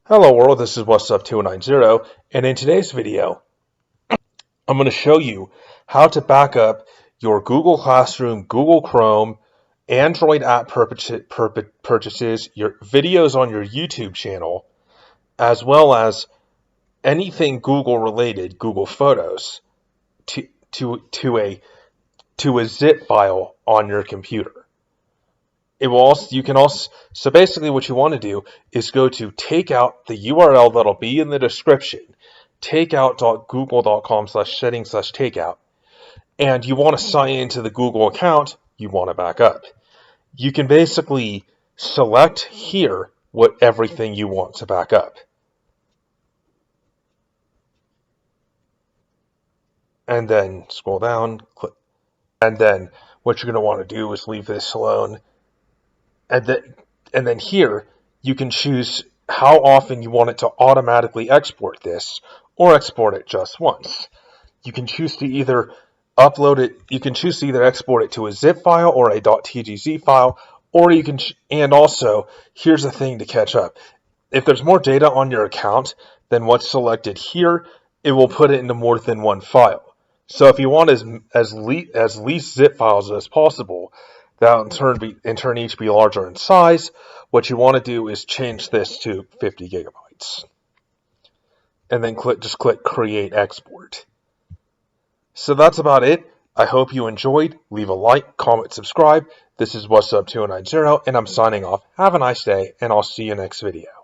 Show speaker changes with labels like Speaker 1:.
Speaker 1: Hello world, this is What's Up 290, and in today's video, I'm going to show you how to back up your Google Classroom, Google Chrome, Android app purchases, your videos on your YouTube channel, as well as anything Google related, Google Photos, to a zip file on your computer. So basically what you want to do is go to take out the URL that'll be in the description, takeout.google.com/settings/takeout, and you want to sign into the Google account you want to back up. You can basically select here what everything you want to back up. And then scroll down, click, and then what you're going to want to do is leave this alone. And then here, you can choose how often you want it to automatically export this, or export it just once. You can choose to either export it to a zip file or a .tgz file, or you can, and also, here's the thing to catch up. If there's more data on your account than what's selected here, it will put it into more than one file. So if you want as least zip files as possible, that in turn each be larger in size, what you want to do is change this to 50 gigabytes. And then just click Create Export. So that's about it. I hope you enjoyed. Leave a like, comment, subscribe. This is What's Up 290, and I'm signing off. Have a nice day, and I'll see you next video.